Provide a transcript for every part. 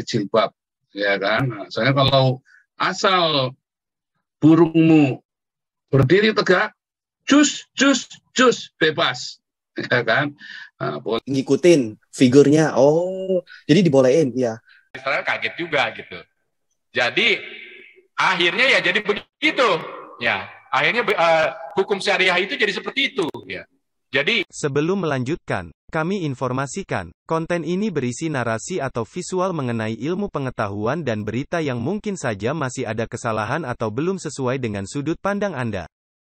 jilbab, ya kan? Nah, soalnya kalau asal burungmu berdiri tegak, cus, cus, cus, bebas, ya kan? Nah, boleh. Ngikutin figurnya. Oh, jadi dibolehin, ya. Israel kaget juga gitu. Jadi akhirnya ya jadi begitu. Ya, akhirnya hukum syariah itu jadi seperti itu. Ya. Jadi sebelum melanjutkan, kami informasikan, konten ini berisi narasi atau visual mengenai ilmu pengetahuan dan berita yang mungkin saja masih ada kesalahan atau belum sesuai dengan sudut pandang Anda.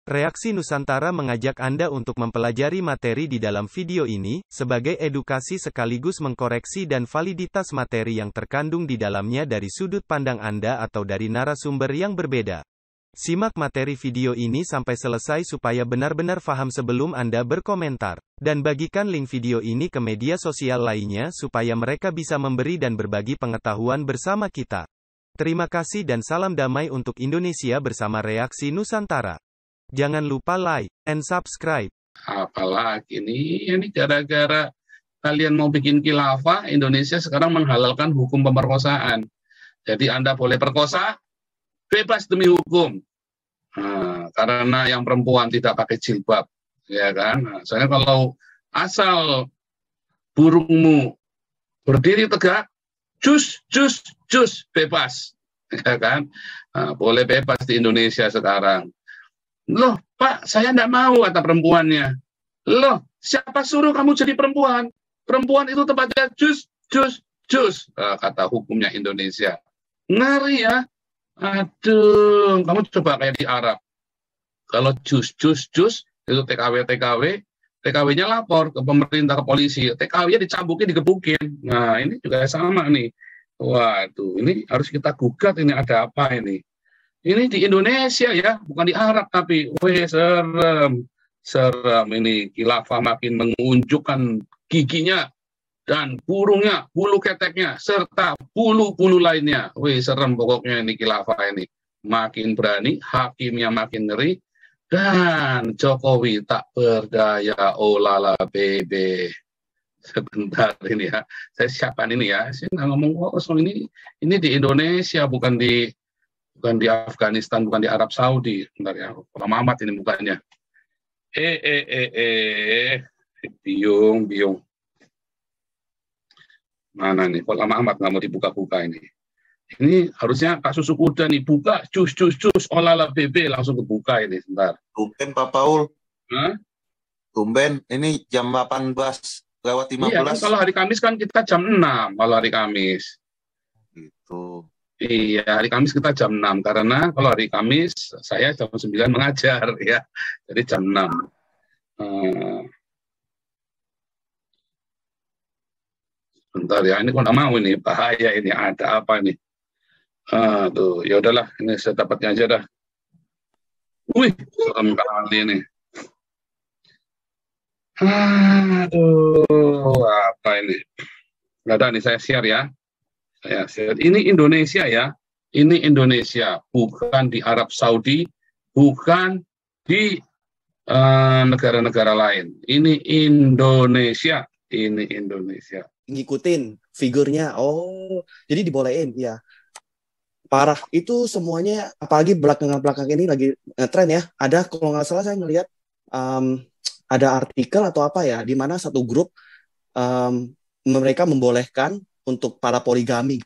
Reaksi Nusantara mengajak Anda untuk mempelajari materi di dalam video ini, sebagai edukasi sekaligus mengkoreksi dan validitas materi yang terkandung di dalamnya dari sudut pandang Anda atau dari narasumber yang berbeda. Simak materi video ini sampai selesai supaya benar-benar paham sebelum Anda berkomentar. Dan bagikan link video ini ke media sosial lainnya supaya mereka bisa memberi dan berbagi pengetahuan bersama kita. Terima kasih dan salam damai untuk Indonesia bersama Reaksi Nusantara. Jangan lupa like and subscribe. Apalagi ini gara-gara kalian mau bikin khilafah, Indonesia sekarang menghalalkan hukum pemerkosaan. Jadi Anda boleh perkosa, bebas demi hukum. Nah, karena yang perempuan tidak pakai jilbab, ya kan? Nah, soalnya kalau asal burungmu berdiri tegak, cus, cus, cus, bebas, ya kan? Nah, boleh bebas di Indonesia sekarang. Loh, Pak, saya tidak mau, kata perempuannya. Loh, siapa suruh kamu jadi perempuan? Perempuan itu tempatnya cus, cus, cus, kata hukumnya Indonesia. Ngeri ya. Aduh, kamu coba kayak di Arab. Kalau cus, cus, cus, itu TKW, TKW-nya lapor ke pemerintah, ke polisi. TKW-nya dicambukin, digebukin. Nah, ini juga sama nih. Waduh, ini harus kita gugat, ini ada apa ini? Ini di Indonesia ya, bukan di Arab tapi, weh serem, serem ini khilafah makin mengunjukkan giginya dan burungnya, bulu keteknya, serta bulu-bulu lainnya. Weh serem pokoknya ini khilafah ini, makin berani, hakimnya makin ngeri, dan Jokowi tak berdaya, olala bebe. Sebentar ini ya, saya siapkan ini ya, saya nggak ngomong kosong ini di Indonesia bukan di Afghanistan, bukan di Arab Saudi. Bentar ya, lama amat ini mukanya. Biung. Mana nih, kok lama amat nggak mau dibuka-buka ini. Ini harusnya Kak Susu Kuda nih, buka, cus, olala bebe, langsung kebuka ini, sebentar. Tumben Pak Paul. Hah? Tumben, ini jam 18:15. Iya, kan kalau hari Kamis kan kita jam 6, kalau hari Kamis. Gitu. Iya, hari Kamis kita jam 6, karena kalau hari Kamis saya jam 9 mengajar, ya. Jadi jam 6. Bentar ya, ini kok nggak mau ini, bahaya ini, ada apa ini? Tuh, ya udahlah, ini saya dapatnya aja dah. Wih, serem kali ini. Aduh, apa ini? Nggak ada nih, saya share ya. Ini Indonesia ya, ini Indonesia, bukan di Arab Saudi, bukan di negara-negara lain. Ini Indonesia. Ngikutin figurnya. Oh, jadi dibolehin, ya. Parah itu semuanya, apalagi belakangan ini lagi ngetren ya. Ada, kalau nggak salah saya ngelihat ada artikel atau apa ya, di mana satu grup mereka membolehkan untuk para poligami.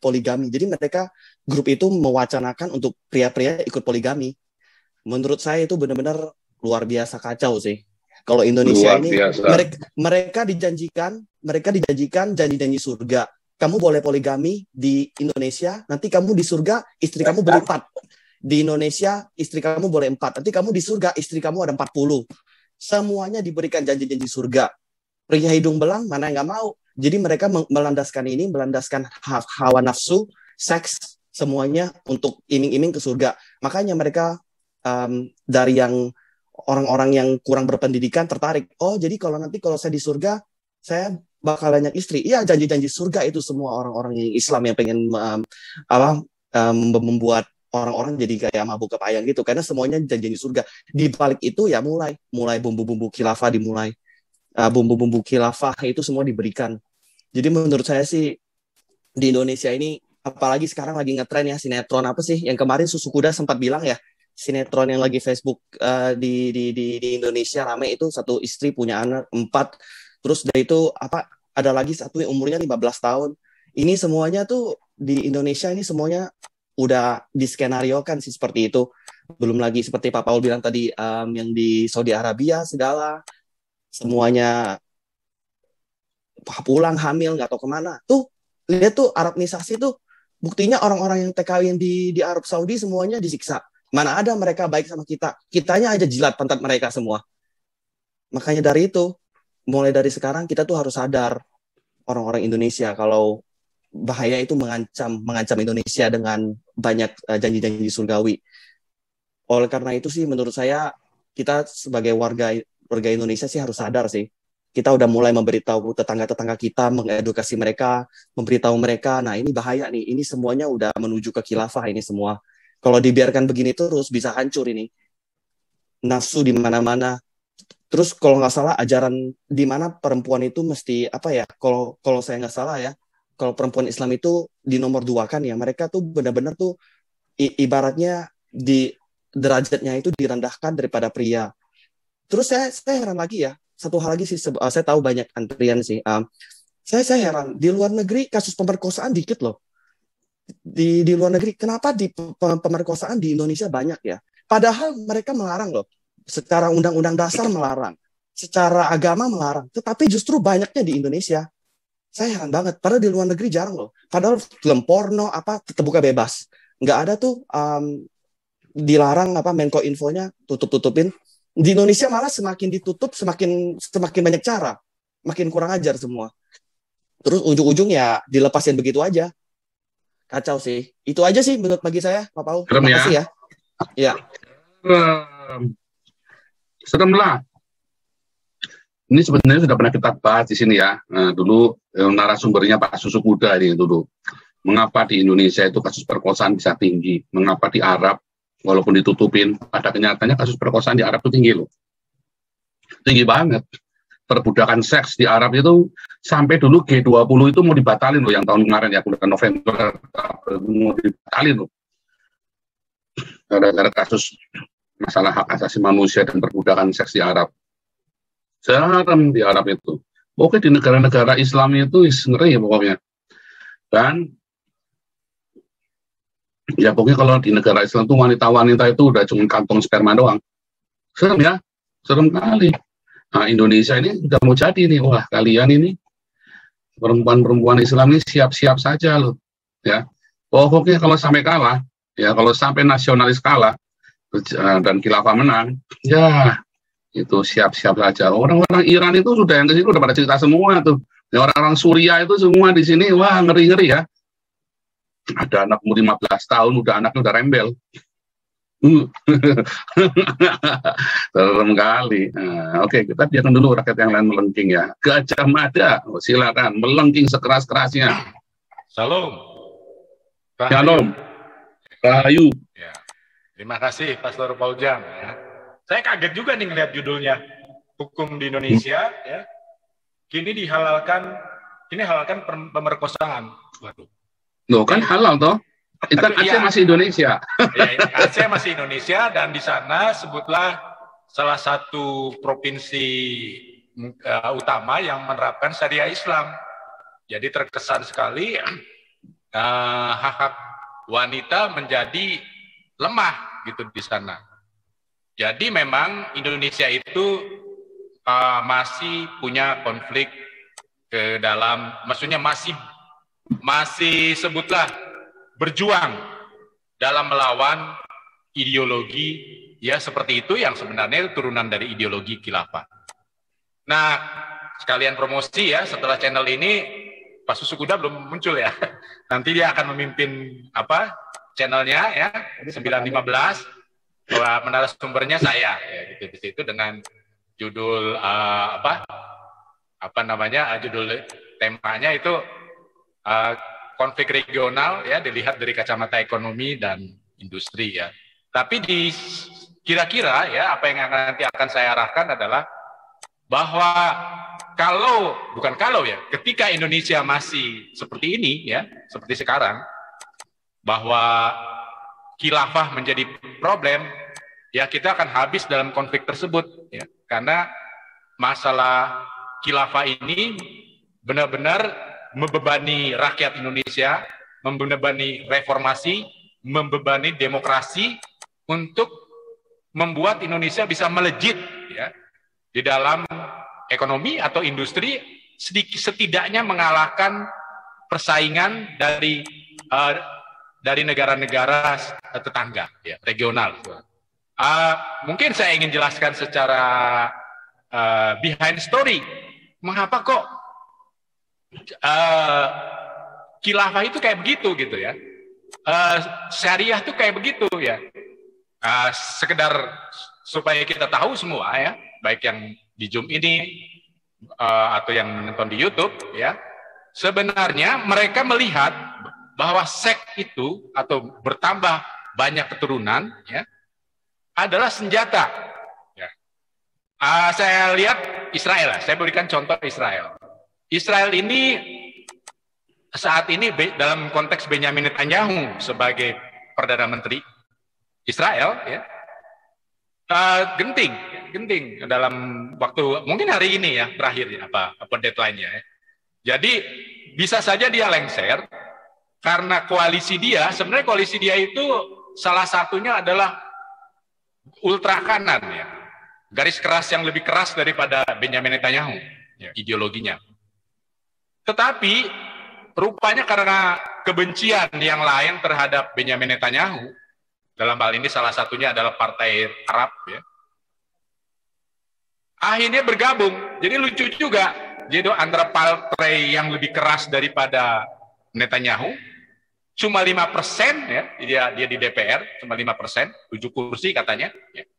Jadi mereka grup itu mewacanakan untuk pria-pria ikut poligami. Menurut saya itu benar-benar luar biasa kacau sih. Kalau Indonesia ini mereka dijanjikan janji-janji surga. Kamu boleh poligami di Indonesia, nanti kamu di surga istri kamu berempat. Di Indonesia istri kamu boleh 4, nanti kamu di surga istri kamu ada 40. Semuanya diberikan janji-janji surga. Pria hidung belang mana yang nggak mau? Jadi mereka melandaskan hawa nafsu, seks, semuanya untuk iming-iming ke surga. Makanya mereka dari yang orang-orang yang kurang berpendidikan tertarik. Oh, jadi kalau saya di surga, saya bakal banyak istri. Iya, janji-janji surga itu semua orang-orang yang Islam yang pengen membuat orang-orang jadi kayak mabuk kepayang gitu. Karena semuanya janji-janji surga. Di balik itu ya mulai bumbu-bumbu khilafah dimulai. Bumbu-bumbu khilafah itu semua diberikan. Jadi menurut saya sih di Indonesia ini apalagi sekarang lagi ngetren ya sinetron apa sih yang kemarin Susu Kuda sempat bilang ya, sinetron yang lagi Facebook di Indonesia rame itu, satu istri punya anak 4, terus dari itu apa ada lagi satu yang umurnya 15 tahun. Ini semuanya tuh di Indonesia ini semuanya udah diskenariokan sih seperti itu. Belum lagi seperti Pak Paul bilang tadi, yang di Saudi Arabia segala semuanya pulang hamil nggak tahu kemana. Tuh lihat tuh Arabnisasi tuh, buktinya orang-orang yang TKW yang di Arab Saudi semuanya disiksa. Mana ada mereka baik sama kita, kitanya aja jilat pantat mereka semua. Makanya dari itu, mulai dari sekarang kita tuh harus sadar orang-orang Indonesia kalau bahaya itu mengancam Indonesia dengan banyak janji-janji surgawi. Oleh karena itu sih menurut saya kita sebagai warga Indonesia sih harus sadar sih. Kita udah mulai memberitahu tetangga-tetangga kita, mengedukasi mereka, memberitahu mereka, nah ini bahaya nih, ini semuanya udah menuju ke khilafah ini semua. Kalau dibiarkan begini terus bisa hancur ini. Nafsu di mana-mana. Terus kalau nggak salah ajaran di mana perempuan itu mesti apa ya? Kalau saya nggak salah ya, kalau perempuan Islam itu di nomor 2 kan ya, mereka tuh benar-benar tuh ibaratnya di derajatnya itu direndahkan daripada pria. Terus saya heran lagi ya, satu hal lagi sih, saya tahu banyak antrian sih. Saya heran di luar negeri kasus pemerkosaan dikit loh. Di luar negeri kenapa di pemerkosaan di Indonesia banyak ya? Padahal mereka melarang loh. Secara undang-undang dasar melarang, secara agama melarang, tetapi justru banyaknya di Indonesia. Saya heran banget. Padahal di luar negeri jarang loh. Padahal film porno apa tetap buka bebas. Nggak ada tuh dilarang apa Menko Infonya tutup-tutupin. Di Indonesia malah semakin ditutup semakin banyak cara, makin kurang ajar semua. Terus ujung-ujung ya dilepasin begitu aja. Kacau sih. Itu aja sih menurut bagi saya, Pak Paul. Terima kasih ya. Ya. Serem lah. Ini sebenarnya sudah pernah kita bahas di sini ya. Nah, dulu narasumbernya Pak Susu Kuda ini dulu. Mengapa di Indonesia itu kasus perkosaan bisa tinggi? Mengapa di Arab walaupun ditutupin, pada kenyataannya kasus perkosaan di Arab itu tinggi loh. Tinggi banget. Perbudakan seks di Arab itu sampai dulu G20 itu mau dibatalin loh yang tahun kemarin ya, bulan November mau dibatalin loh. Gara-gara kasus masalah hak asasi manusia dan perbudakan seks di Arab. Serem di Arab itu. Oke, di negara-negara Islam itu ngeri ya pokoknya. Dan ya pokoknya kalau di negara Islam itu wanita-wanita itu udah cuma kantong sperma doang. Serem ya, serem kali. Nah Indonesia ini udah mau jadi nih, wah kalian ini perempuan-perempuan Islam ini siap-siap saja loh. Ya, pokoknya kalau sampai kalah, ya kalau sampai nasionalis kalah dan khilafah menang, ya itu siap-siap saja. Orang-orang Iran itu sudah yang ke sini udah pada cerita semua tuh. Ya, orang-orang Suriah itu semua di sini, wah ngeri-ngeri ya. Ada anak umur 15 tahun, anaknya udah rembel. Serem kali. Nah, oke, kita biarkan dulu rakyat yang lain melengking ya. Gajah Mada, silakan melengking sekeras-kerasnya. Salam. Shalom. Rahayu. Ya. Terima kasih Pastor Paul Jam. Ya. Saya kaget juga nih ngeliat judulnya. Hukum di Indonesia, ya. Kini halalkan pemerkosaan. Waduh. Loh, kan halal toh? Itu kan Aceh masih Indonesia. Ya, Aceh masih Indonesia dan di sana sebutlah salah satu provinsi utama yang menerapkan syariah Islam. Jadi terkesan sekali hak-hak wanita menjadi lemah gitu di sana. Jadi memang Indonesia itu masih punya konflik ke dalam, maksudnya masih sebutlah berjuang dalam melawan ideologi ya seperti itu yang sebenarnya turunan dari ideologi khilafah. Nah, sekalian promosi ya, setelah channel ini Pak Susu Kuda belum muncul ya. Nanti dia akan memimpin channelnya ya 915. Menara sumbernya saya ya, gitu di situ dengan judul judul temanya itu konflik regional ya, dilihat dari kacamata ekonomi dan industri ya. Tapi kira-kira ya apa yang nanti akan saya arahkan adalah bahwa ketika Indonesia masih seperti ini ya, seperti sekarang, bahwa khilafah menjadi problem, ya kita akan habis dalam konflik tersebut, ya. Karena masalah khilafah ini benar-benar membebani rakyat Indonesia, membebani reformasi, membebani demokrasi untuk membuat Indonesia bisa melejit, ya, di dalam ekonomi atau industri, setidaknya mengalahkan persaingan dari negara-negara tetangga, ya, regional. Mungkin saya ingin jelaskan secara behind story, mengapa kok khilafah itu kayak begitu gitu ya, syariah itu kayak begitu ya. Sekedar supaya kita tahu semua ya, baik yang di Zoom ini atau yang menonton di YouTube ya, sebenarnya mereka melihat bahwa seks itu atau bertambah banyak keturunan ya adalah senjata. Ya. Saya lihat Israel, saya berikan contoh Israel. Israel ini saat ini dalam konteks Benyamin Netanyahu sebagai Perdana Menteri Israel ya, genting dalam waktu mungkin hari ini ya terakhir ya, apa deadline-nya ya. Jadi bisa saja dia lengser karena koalisi dia, sebenarnya koalisi dia itu salah satunya adalah ultra kanan ya, garis keras yang lebih keras daripada Benyamin Netanyahu ya, ideologinya. Tetapi rupanya karena kebencian yang lain terhadap Benyamin Netanyahu, dalam hal ini salah satunya adalah Partai Arab ya, akhirnya bergabung. Jadi lucu juga, jadi antara partai yang lebih keras daripada Netanyahu cuma 5% ya, dia di DPR cuma 5%, 7 kursi katanya ya.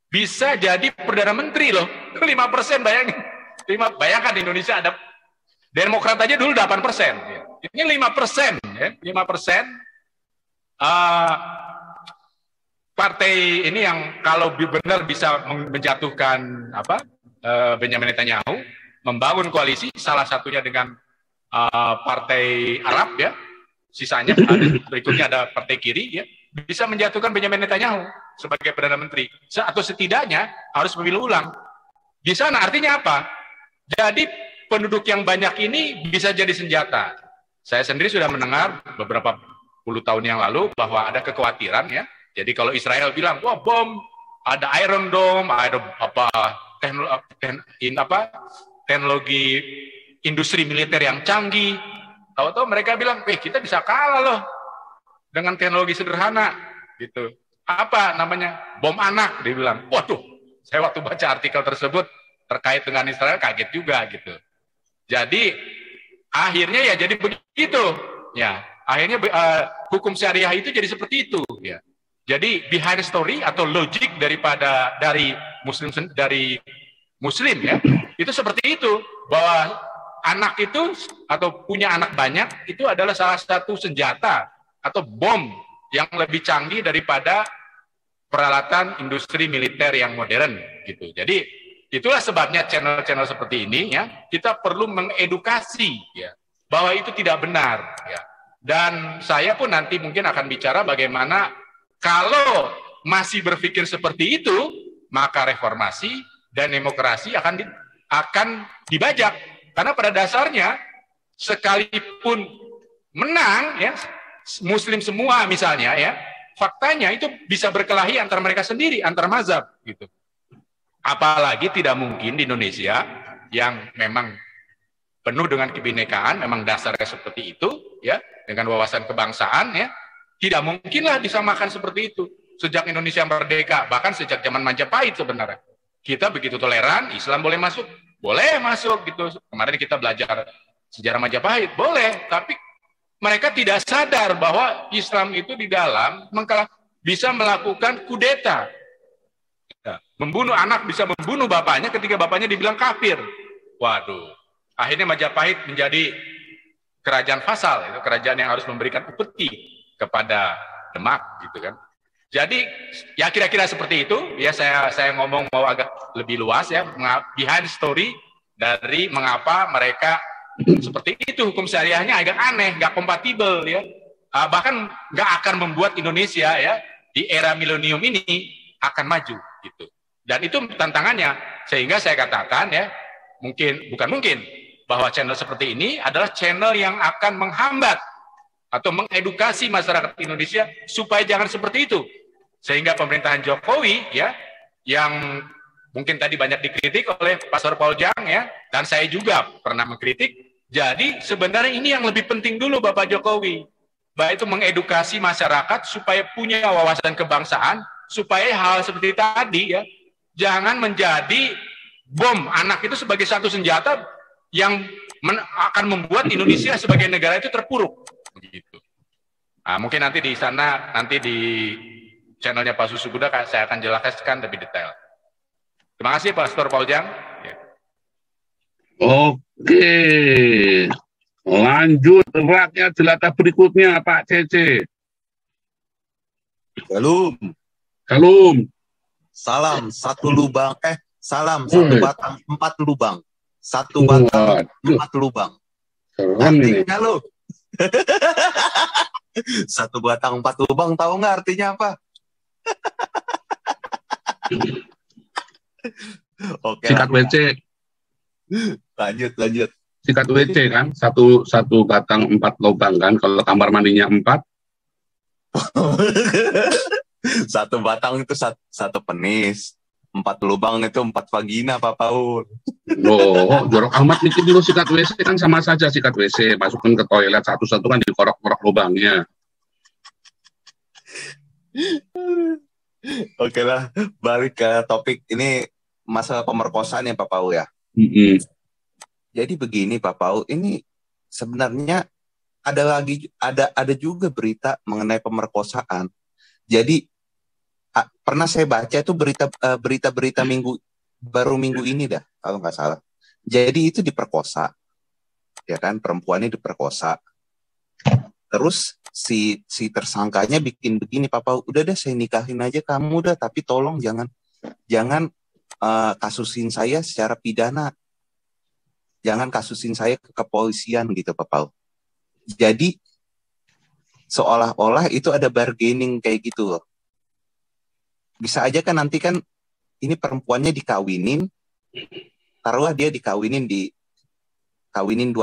Bisa jadi Perdana Menteri loh, 5%, bayangin. Bayangkan Indonesia ada Demokrat aja dulu 8% ya. Ini 5% ya, 5%. Partai ini yang kalau benar bisa menjatuhkan Benyamin Netanyahu, membangun koalisi salah satunya dengan Partai Arab ya, sisanya berikutnya ada Partai Kiri ya, bisa menjatuhkan Benyamin Netanyahu sebagai Perdana Menteri atau setidaknya harus pemilu ulang. Di sana artinya apa? Jadi penduduk yang banyak ini bisa jadi senjata. Saya sendiri sudah mendengar beberapa puluh tahun yang lalu bahwa ada kekhawatiran ya. Jadi kalau Israel bilang, wah bom, ada Iron Dome, ada teknologi industri militer yang canggih, tahu-tahu mereka bilang, kita bisa kalah loh dengan teknologi sederhana, gitu. Apa namanya? Bom anak, dia bilang. Waduh, saya waktu baca artikel tersebut terkait dengan Israel kaget juga, gitu. Jadi akhirnya ya jadi begitu, ya. Akhirnya hukum syariah itu jadi seperti itu, ya. Jadi behind story atau logik dari muslim ya, itu seperti itu, bahwa anak itu atau punya anak banyak itu adalah salah satu senjata atau bom yang lebih canggih daripada peralatan industri militer yang modern gitu. Jadi itulah sebabnya channel-channel seperti ini ya, kita perlu mengedukasi ya bahwa itu tidak benar ya. Dan saya pun nanti mungkin akan bicara bagaimana kalau masih berpikir seperti itu, maka reformasi dan demokrasi akan dibajak. Karena pada dasarnya, sekalipun menang, ya, Muslim semua misalnya, ya, faktanya itu bisa berkelahi antara mereka sendiri, antar mazhab, gitu. Apalagi tidak mungkin di Indonesia yang memang penuh dengan kebinekaan, memang dasarnya seperti itu, ya, dengan wawasan kebangsaan, ya. Tidak mungkinlah disamakan seperti itu. Sejak Indonesia merdeka, bahkan sejak zaman Majapahit sebenarnya. Kita begitu toleran, Islam boleh masuk gitu. Kemarin kita belajar sejarah Majapahit, boleh. Tapi mereka tidak sadar bahwa Islam itu di dalam bisa melakukan kudeta. Ya, membunuh anak, bisa membunuh bapaknya ketika bapaknya dibilang kafir. Waduh, akhirnya Majapahit menjadi kerajaan vassal, itu kerajaan yang harus memberikan upeti kepada Demak gitu kan. Jadi ya kira-kira seperti itu ya, saya ngomong mau agak lebih luas ya, behind story dari mengapa mereka seperti itu, hukum syariahnya agak aneh, nggak kompatibel ya. bahkan nggak akan membuat Indonesia ya di era milenium ini akan maju gitu. Dan itu tantangannya, sehingga saya katakan ya, bukan mungkin bahwa channel seperti ini adalah channel yang akan menghambat atau mengedukasi masyarakat Indonesia supaya jangan seperti itu. Sehingga pemerintahan Jokowi ya, yang mungkin tadi banyak dikritik oleh Pastor Paul Jang ya, dan saya juga pernah mengkritik. Jadi sebenarnya ini yang lebih penting dulu Bapak Jokowi, baik itu mengedukasi masyarakat supaya punya wawasan kebangsaan, supaya hal seperti tadi ya jangan menjadi bom anak itu sebagai satu senjata yang akan membuat Indonesia sebagai negara itu terpuruk. Begitu. Nah, mungkin nanti di sana, nanti di channelnya Pak Susu Buddha saya akan jelaskan lebih detail. Terima kasih Pastor Paul Jang. Ya. Oke, lanjut rakyat jelata berikutnya Pak Cece. Belum. Salam. Satu batang 4 lubang. Satu batang 4 lubang. Artinya lo. Satu batang 4 lubang, tahu nggak artinya apa? Oke. Sikat WC. Lanjut. Sikat WC kan, satu batang 4 lubang kan, kalau kamar mandinya 4. Satu batang itu satu penis. 4 lubang itu 4 vagina, Pak Paul. Loh, jorok amat itu dulu sikat WC kan sama saja sikat WC. Masukkan ke toilet satu-satu kan dikorok-korok lubangnya. Oke lah, balik ke topik ini masalah pemerkosaan ya Pak Paul ya. Jadi begini Pak Paul, ini sebenarnya ada juga berita mengenai pemerkosaan. Jadi pernah saya baca itu berita baru minggu ini dah kalau nggak salah. Jadi itu diperkosa, ya kan, perempuannya diperkosa. Terus si tersangkanya bikin begini Pak Paul, udah deh saya nikahin aja kamu dah, tapi tolong jangan kasusin saya secara pidana, jangan kasusin saya ke kepolisian gitu Pak Paul. Jadi seolah-olah itu ada bargaining kayak gitu loh. Bisa aja kan nanti kan ini perempuannya dikawinin, taruhlah dia dikawinin 2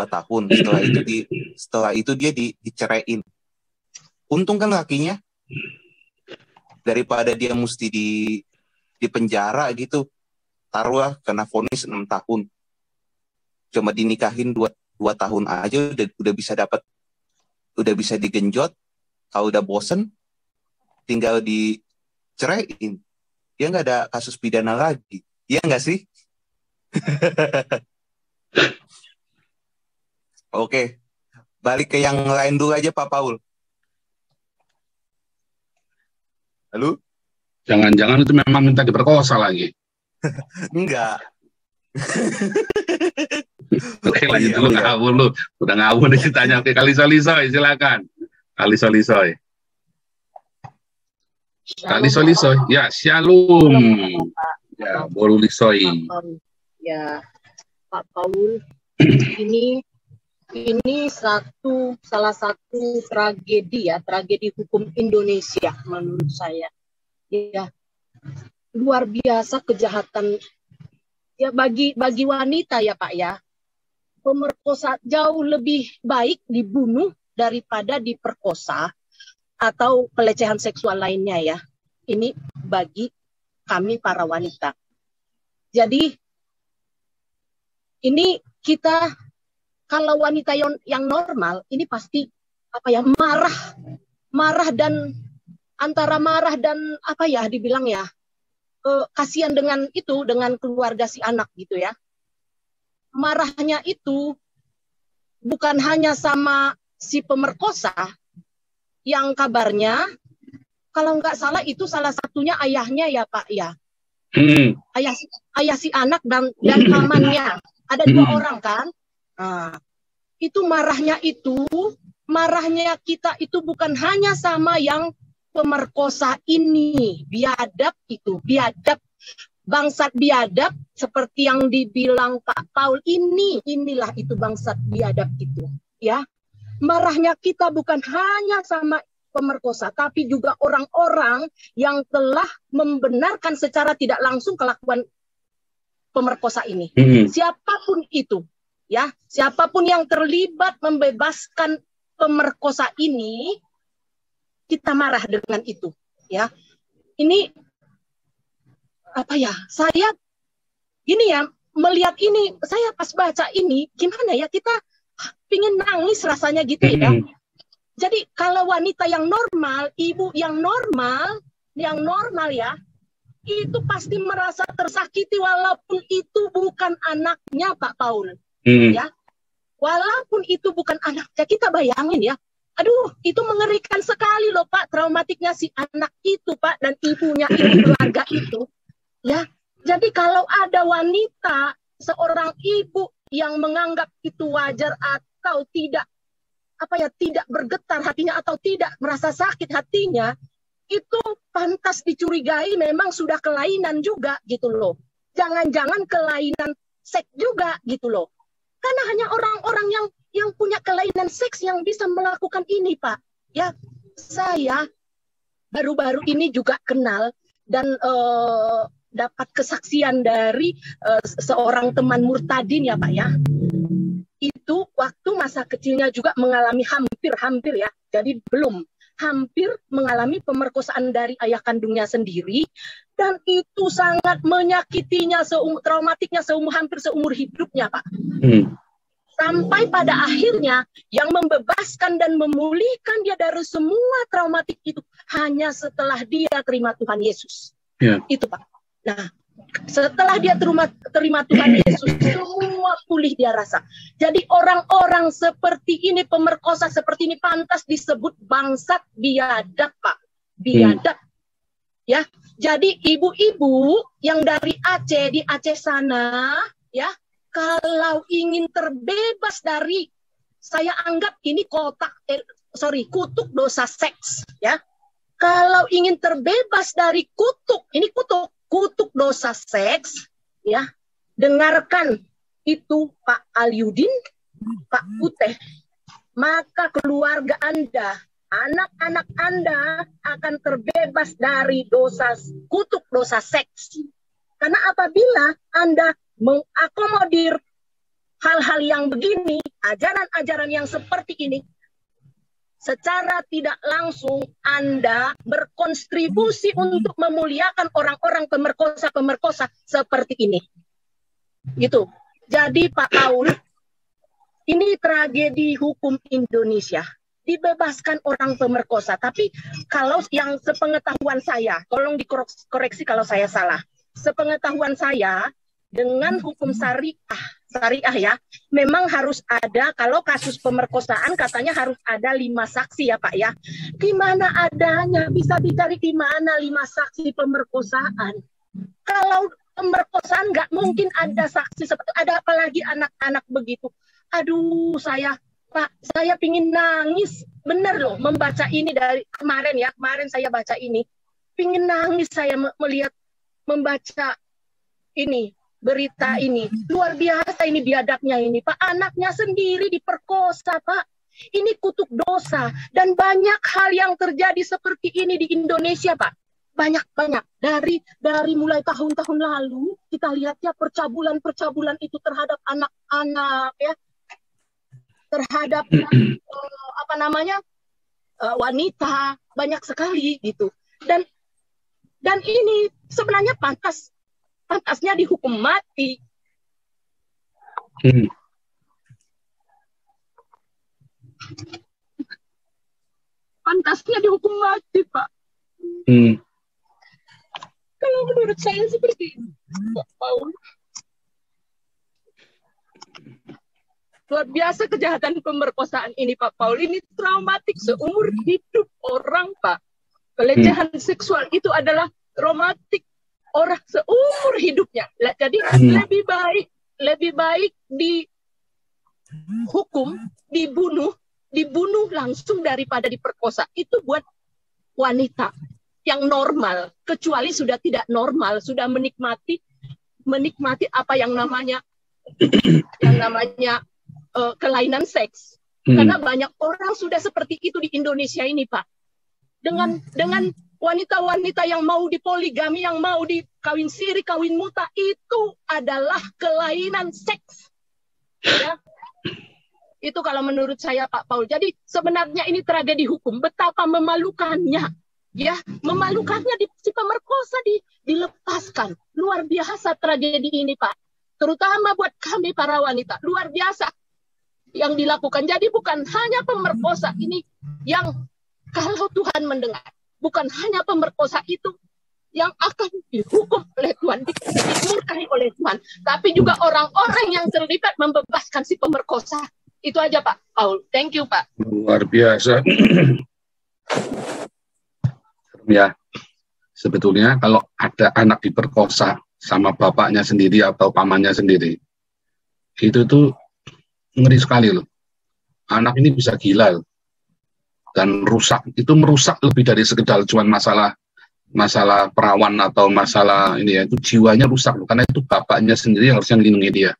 tahun, setelah itu dia diceraiin. Untung kan lakinya, daripada dia mesti di penjara gitu, taruhlah kena vonis 6 tahun, cuma dinikahin 2 tahun aja udah bisa digenjot. Kalau udah bosen tinggal diceraiin, dia nggak ada kasus pidana lagi, iya nggak sih? Oke, balik ke yang lain dulu aja Pak Paul. Halo? Jangan-jangan itu memang minta diperkosa lagi. Enggak. Oke, lanjut dulu, ngawur lu. Udah ngawur nih ceritanya. Oke, Kalisolisoy, silakan. Kalisolisoy. Ya, shalom. Ya, Bolulisoy. Ya, Pak Paul. Ini salah satu tragedi hukum Indonesia menurut saya. Ya, luar biasa kejahatan ya bagi wanita ya Pak ya. Pemerkosa jauh lebih baik dibunuh daripada diperkosa atau pelecehan seksual lainnya ya. Ini bagi kami para wanita. Jadi ini kita kalau wanita yang normal ini pasti marah dan antara marah dan dibilang ya kasihan dengan keluarga si anak gitu ya. Marahnya itu bukan hanya sama si pemerkosa yang kabarnya kalau nggak salah itu salah satunya ayahnya ya Pak ya. Ayah si anak dan pamannya ada 2 orang kan. Nah, itu marahnya kita itu bukan hanya sama yang pemerkosa ini, biadab, bangsat biadab seperti yang dibilang Pak Paul inilah itu bangsat biadab itu, ya. marahnya kita bukan hanya sama pemerkosa, tapi juga orang-orang yang telah membenarkan secara tidak langsung kelakuan pemerkosa ini. Siapapun itu, ya, siapapun yang terlibat membebaskan pemerkosa ini, kita marah dengan itu, ya. Ini apa ya? Saya ini ya melihat ini, saya pas baca ini, gimana ya, kita pingin nangis rasanya gitu ya. Jadi kalau wanita yang normal, ibu yang normal ya, itu pasti merasa tersakiti walaupun itu bukan anaknya Pak Paul. Ya, walaupun itu bukan anaknya, kita bayangin ya. Aduh, itu mengerikan sekali loh Pak, traumatiknya si anak itu Pak, dan ibunya itu, keluarga itu. Ya, jadi kalau ada wanita, seorang ibu yang menganggap itu wajar atau tidak, apa ya, tidak bergetar hatinya atau tidak merasa sakit hatinya, itu pantas dicurigai memang sudah kelainan juga gitu loh. Jangan-jangan kelainan seks juga gitu loh. Karena hanya orang-orang yang punya kelainan seks yang bisa melakukan ini, Pak. Ya, saya baru-baru ini juga kenal dan dapat kesaksian dari seorang teman murtadin ya, Pak ya. Itu waktu masa kecilnya juga mengalami hampir ya. Jadi hampir mengalami pemerkosaan dari ayah kandungnya sendiri, dan itu sangat menyakitinya, traumatiknya hampir seumur hidupnya, Pak. Sampai pada akhirnya yang membebaskan dan memulihkan dia dari semua traumatik itu hanya setelah dia terima Tuhan Yesus. Itu Pak. Nah, setelah dia terima Tuhan Yesus, semua pulih dia rasa. Jadi orang-orang seperti ini, pemerkosa seperti ini pantas disebut bangsat biadab, Pak. Biadab. Ya. Jadi ibu-ibu yang dari Aceh, di Aceh sana, ya, kalau ingin terbebas dari, saya anggap ini kutuk dosa seks, ya. Kalau ingin terbebas dari kutuk dosa seks, ya, dengarkan itu Pak Alyudin, Pak Uteh, maka keluarga Anda, anak-anak Anda akan terbebas dari kutuk dosa seks. Karena apabila Anda mengakomodir hal-hal yang begini, ajaran-ajaran yang seperti ini, secara tidak langsung Anda berkontribusi untuk memuliakan orang-orang pemerkosa seperti ini. Gitu. Jadi Pak Paul, ini tragedi hukum Indonesia. Dibebaskan orang pemerkosa. Tapi kalau yang sepengetahuan saya, tolong dikoreksi kalau saya salah. Sepengetahuan saya, dengan hukum syariah ya, memang harus ada, kalau kasus pemerkosaan katanya harus ada 5 saksi ya Pak ya. Di mana adanya, bisa dicari di mana 5 saksi pemerkosaan. Kalau pemerkosaan nggak mungkin ada saksi seperti, ada apalagi anak-anak begitu. Aduh, Pak, saya pingin nangis, bener loh membaca ini dari kemarin ya, kemarin saya baca ini, pingin nangis saya membaca ini, berita ini. Luar biasa ini biadabnya ini, Pak. Anaknya sendiri diperkosa, Pak. Ini kutuk dosa. Dan banyak hal yang terjadi seperti ini di Indonesia, Pak. Banyak. Dari mulai tahun-tahun lalu, kita lihat ya percabulan itu terhadap anak-anak, ya. Terhadap, wanita. Banyak sekali, gitu. Dan ini sebenarnya pantasnya dihukum mati. Pantasnya dihukum mati, Pak. Kalau menurut saya seperti itu, Pak Paul. Luar biasa kejahatan pemerkosaan ini, Pak Paul. Ini traumatik seumur hidup orang, Pak. Pelecehan seksual itu adalah traumatik orang seumur hidupnya. Jadi lebih baik dihukum, dibunuh langsung daripada diperkosa. Itu buat wanita yang normal, kecuali sudah tidak normal, sudah menikmati apa yang namanya kelainan seks. Karena banyak orang sudah seperti itu di Indonesia ini, Pak. Dengan wanita-wanita yang mau dipoligami, yang mau dikawin siri, kawin muta, itu adalah kelainan seks. Ya. Itu kalau menurut saya, Pak Paul. Jadi sebenarnya ini tragedi hukum. Betapa memalukannya. Ya, memalukannya si pemerkosa dilepaskan. Luar biasa tragedi ini, Pak. Terutama buat kami para wanita. Luar biasa yang dilakukan. Jadi bukan hanya pemerkosa ini yang kalau Tuhan mendengar, bukan hanya pemerkosa itu yang akan dihukum oleh Tuhan, dimurkai oleh Tuhan, tapi juga orang-orang yang terlibat membebaskan si pemerkosa. Itu aja, Pak Paul. Thank you, Pak. Luar biasa. Ya, sebetulnya kalau ada anak diperkosa sama bapaknya sendiri atau pamannya sendiri, itu tuh ngeri sekali loh. Anak ini bisa gila loh. Dan merusak lebih dari sekedar cuma masalah perawan atau masalah ini ya, itu jiwanya rusak loh, karena itu bapaknya sendiri yang harusnya melindungi dia,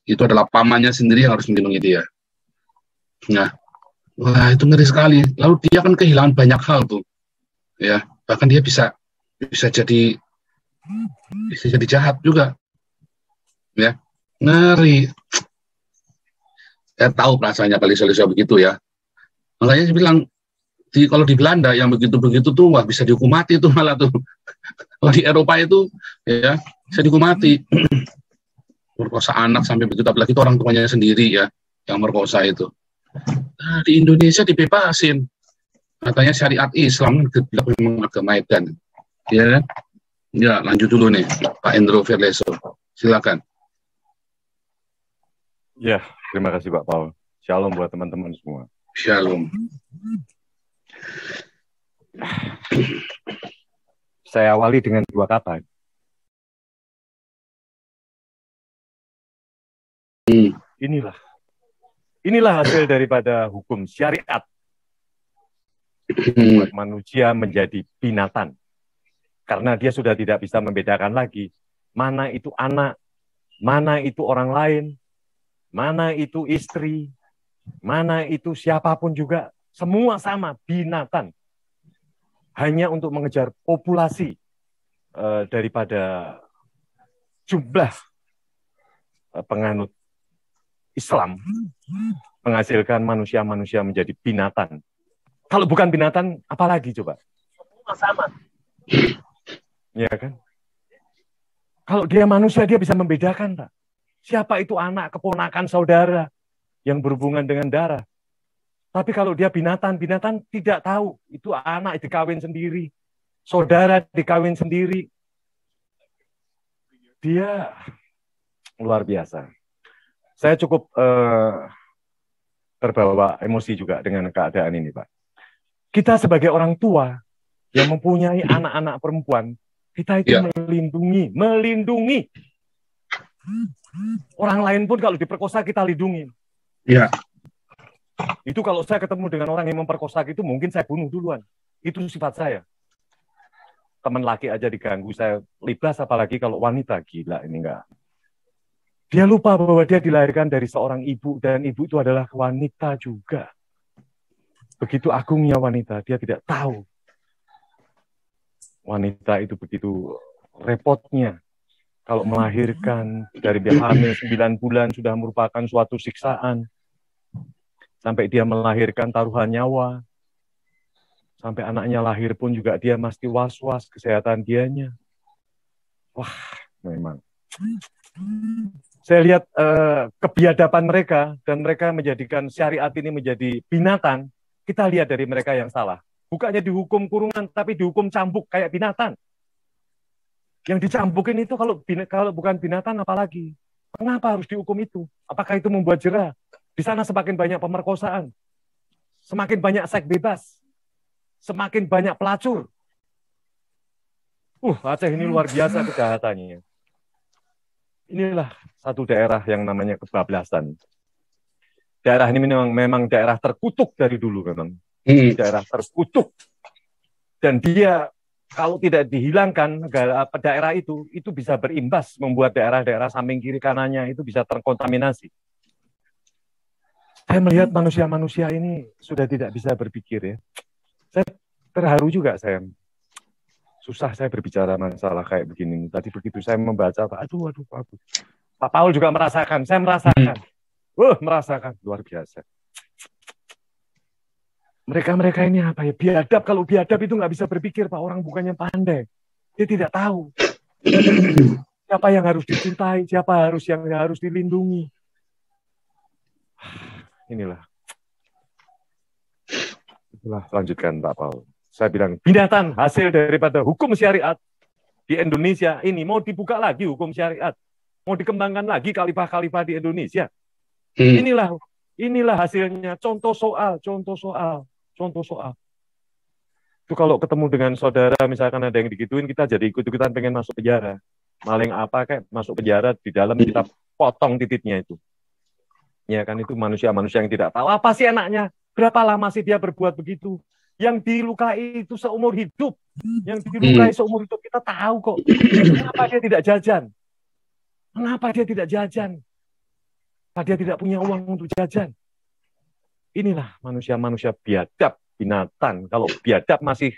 itu adalah pamannya sendiri yang harus melindungi dia. Nah, wah itu ngeri sekali. Lalu dia kan kehilangan banyak hal tuh, ya, bahkan dia bisa jadi jahat juga, ya, ngeri. Saya tahu perasaannya kali-kali begitu ya. Makanya saya bilang, kalau di Belanda yang begitu-begitu tuh, wah bisa dihukum mati tuh malah tuh. Kalau di Eropa itu, ya, bisa dihukum mati. Merkosa anak sampai begitu, apalagi itu orang tuanya sendiri ya, yang merkosa itu. Nah, di Indonesia dibebasin. Katanya syariat Islam, memang agama edan. Ya, ya, lanjut dulu nih, Pak Endro Verleso. Silakan. Ya, terima kasih Pak Paul. Shalom buat teman-teman semua. Shalom. Saya awali dengan 2 kata. Inilah hasil daripada hukum syariat. Membuat manusia menjadi binatang. Karena dia sudah tidak bisa membedakan lagi mana itu anak, mana itu orang lain, mana itu istri, mana itu siapapun juga, semua sama, binatang. Hanya untuk mengejar populasi daripada jumlah penganut Islam menghasilkan manusia-manusia menjadi binatang. Kalau bukan binatang, apalagi coba? Semua sama. Ya kan? Kalau dia manusia, dia bisa membedakan, tak? Siapa itu anak, keponakan, saudara yang berhubungan dengan darah. Tapi kalau dia binatang tidak tahu. Itu anak dikawin sendiri, saudara dikawin sendiri. Dia luar biasa. Saya cukup terbawa emosi juga dengan keadaan ini, Pak. Kita sebagai orang tua yang mempunyai anak-anak perempuan, kita itu melindungi. Orang lain pun kalau diperkosa kita lindungi. Ya. Itu kalau saya ketemu dengan orang yang memperkosa itu, mungkin saya bunuh duluan. Itu sifat saya. Teman laki aja diganggu, saya libas, apalagi kalau wanita. Gila ini enggak. Dia lupa bahwa dia dilahirkan dari seorang ibu, dan ibu itu adalah wanita juga. Begitu agungnya wanita, dia tidak tahu. Wanita itu begitu repotnya. Kalau melahirkan, dari dia hamil 9 bulan sudah merupakan suatu siksaan. Sampai dia melahirkan taruhan nyawa. Sampai anaknya lahir pun juga dia mesti was-was kesehatan dianya. Wah, memang. Saya lihat kebiadaban mereka, dan mereka menjadikan syariat ini menjadi binatang. Kita lihat dari mereka yang salah. Bukannya dihukum kurungan, tapi dihukum cambuk kayak binatang. Yang dicambukin itu kalau bukan binatang apalagi. Kenapa harus dihukum itu? Apakah itu membuat jera? Di sana semakin banyak pemerkosaan. Semakin banyak seks bebas. Semakin banyak pelacur. Aceh ini luar biasa kejahatannya. Inilah satu daerah yang namanya kebablasan. Daerah ini memang daerah terkutuk dari dulu memang. Daerah terkutuk. Dan dia kalau tidak dihilangkan daerah itu bisa berimbas membuat daerah-daerah samping kiri kanannya itu bisa terkontaminasi. Saya melihat manusia-manusia ini sudah tidak bisa berpikir ya. Saya terharu juga saya. Susah saya berbicara masalah kayak begini. Tadi begitu saya membaca, aduh. Pak Paul juga merasakan, saya merasakan. Merasakan, luar biasa. Mereka ini apa ya? Biadab, kalau biadab itu nggak bisa berpikir, Pak. Orang bukannya pandai. Dia tidak tahu. Siapa yang harus dicintai, siapa yang harus dilindungi. Itulah, lanjutkan Pak Paul. Saya bilang, binatang hasil daripada hukum syariat di Indonesia ini mau dibuka lagi hukum syariat. Mau dikembangkan lagi khalifah-khalifah di Indonesia. Inilah hasilnya. Contoh soal. Itu kalau ketemu dengan saudara, misalkan ada yang digituin, kita jadi ikut-ikutan pengen masuk penjara. Maling apa kayak masuk penjara, di dalam kita potong titiknya itu. Ya kan, itu manusia-manusia yang tidak tahu apa sih enaknya. Berapa lama sih dia berbuat begitu? Yang dilukai itu seumur hidup. Yang dilukai seumur hidup kita tahu kok. Kenapa dia tidak jajan? Kenapa dia tidak jajan? Apa dia tidak punya uang untuk jajan? Inilah manusia-manusia biadab, binatang. Kalau biadab masih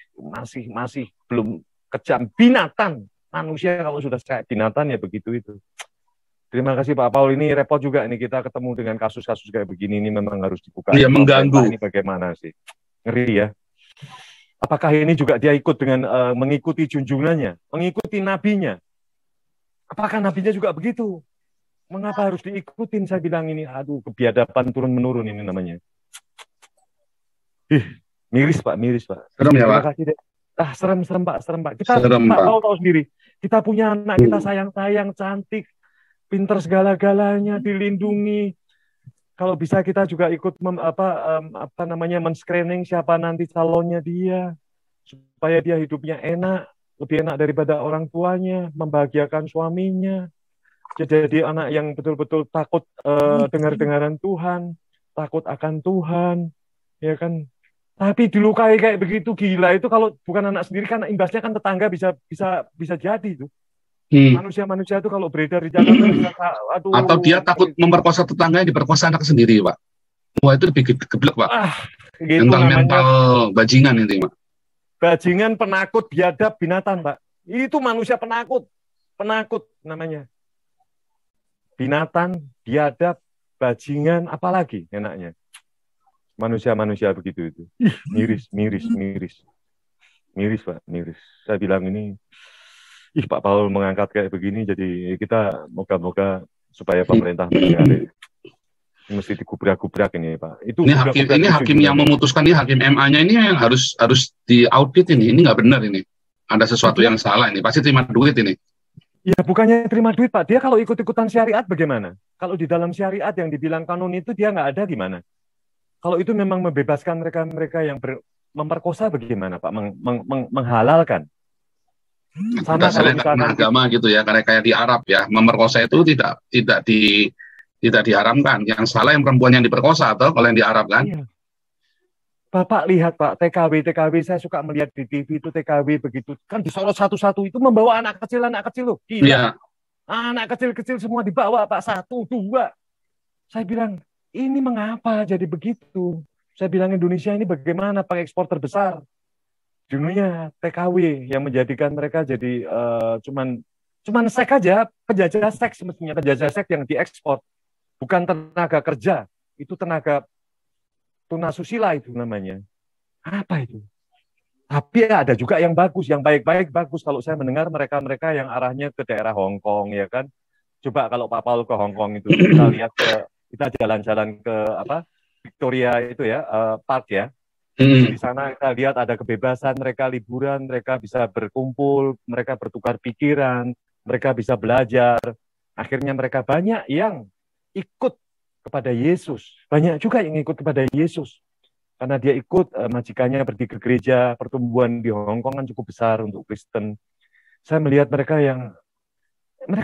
belum kejam. Binatang. Manusia kalau sudah kayak binatang ya begitu itu. Terima kasih Pak Paul, ini repot juga nih kita ketemu dengan kasus-kasus kayak begini, ini memang harus dibuka. Iya, mengganggu. Ini bagaimana sih? Ngeri ya. Apakah ini juga dia ikut dengan mengikuti junjungannya, mengikuti nabinya? Apakah nabinya juga begitu? Mengapa harus diikutin? Saya bilang ini, aduh, kebiadaban turun-menurun ini namanya. Miris Pak. Serem ya Pak? Terima kasih deh. Serem Pak. Kita Pak Paul tahu sendiri, kita punya anak, kita sayang-sayang, cantik, pinter segala-galanya, dilindungi. Kalau bisa kita juga ikut men-screening siapa nanti calonnya dia, supaya dia hidupnya enak, lebih enak daripada orang tuanya, membahagiakan suaminya. Jadi anak yang betul-betul takut dengar-dengaran Tuhan, takut akan Tuhan, ya kan. Tapi dilukai kayak begitu, gila itu. Kalau bukan anak sendiri kan imbasnya kan tetangga bisa jadi itu. Manusia-manusia itu kalau beredar di Jakarta bisa, aduh. Atau dia takut memperkosa tetangganya, diperkosa anak sendiri, Pak. Wah, itu lebih geblek, Pak. Gitu mental bajingan itu, Pak. Bajingan, penakut, biadab, binatang, Pak. Itu manusia penakut namanya. Binatang, biadab, bajingan, apalagi enaknya. Manusia-manusia begitu itu. Miris, Pak, miris. Saya bilang ini, Pak Paul mengangkat kayak begini, jadi kita moga-moga supaya pemerintah mendengar. Mesti digubrak-gubrak ini, Pak. Ini hakim yang memutuskan, ini hakim MA-nya ini yang harus diaudit ini nggak benar ini. Ada sesuatu yang salah ini, pasti terima duit ini. Ya bukannya terima duit, Pak. Dia kalau ikut-ikutan syariat bagaimana? Kalau di dalam syariat yang dibilang kanon itu dia nggak ada gimana? Kalau itu memang membebaskan mereka yang memperkosa bagaimana, Pak? Menghalalkan. Sama kalau agama gitu ya, kayak di Arab ya, memerkosa itu tidak diharamkan. Yang salah yang perempuan yang diperkosa atau kalau yang di Arab kan? Iya. Bapak lihat Pak, TKW saya suka melihat di TV itu TKW begitu kan disorot satu-satu itu membawa anak kecil loh, gila. Iya. Anak kecil semua dibawa Pak, 1, 2. Saya bilang ini mengapa jadi begitu? Saya bilang Indonesia ini bagaimana pengekspor terbesar di dunia TKW yang menjadikan mereka jadi cuman seks aja, penjajah seks semestinya, penjajah seks yang diekspor, bukan tenaga kerja, itu tenaga tunasusila itu namanya. Apa itu? Tapi ada juga yang bagus, yang baik-baik bagus. Kalau saya mendengar mereka yang arahnya ke daerah Hong Kong ya kan. Coba kalau Pak Paul ke Hong Kong itu kita jalan-jalan ke Victoria itu ya, Park ya. Di sana kita lihat ada kebebasan, mereka liburan, mereka bisa berkumpul, mereka bertukar pikiran, mereka bisa belajar. Akhirnya mereka banyak yang ikut kepada Yesus. Banyak juga yang ikut kepada Yesus. Karena dia ikut majikannya pergi ke gereja, pertumbuhan di Hong Kong kan cukup besar untuk Kristen. Saya melihat mereka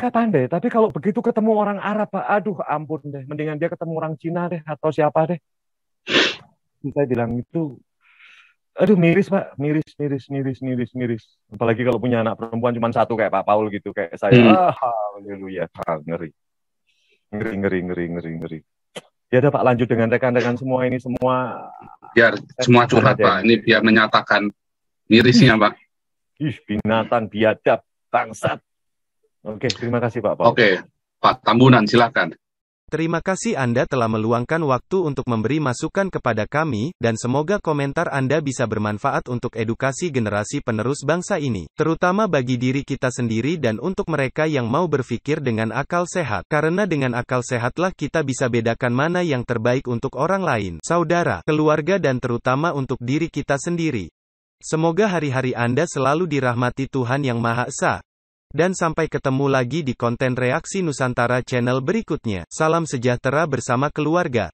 pandai, tapi kalau begitu ketemu orang Arab, Pak, aduh ampun deh, mendingan dia ketemu orang Cina deh, atau siapa deh. Saya bilang itu, aduh miris Pak, miris. Apalagi kalau punya anak perempuan cuma 1 kayak Pak Paul gitu, kayak saya, haleluya, ngeri. Ya udah Pak, lanjut dengan rekan-rekan semua ini semua. Biar semua curhat Pak, ini biar menyatakan mirisnya Pak. Ih, binatang, biadab, bangsat. Oke, terima kasih Pak Paul. Oke, Pak Tambunan silakan. Terima kasih Anda telah meluangkan waktu untuk memberi masukan kepada kami, dan semoga komentar Anda bisa bermanfaat untuk edukasi generasi penerus bangsa ini, terutama bagi diri kita sendiri dan untuk mereka yang mau berpikir dengan akal sehat. Karena dengan akal sehatlah kita bisa bedakan mana yang terbaik untuk orang lain, saudara, keluarga dan terutama untuk diri kita sendiri. Semoga hari-hari Anda selalu dirahmati Tuhan Yang Maha Esa. Dan sampai ketemu lagi di konten Reaksi Nusantara channel berikutnya. Salam sejahtera bersama keluarga.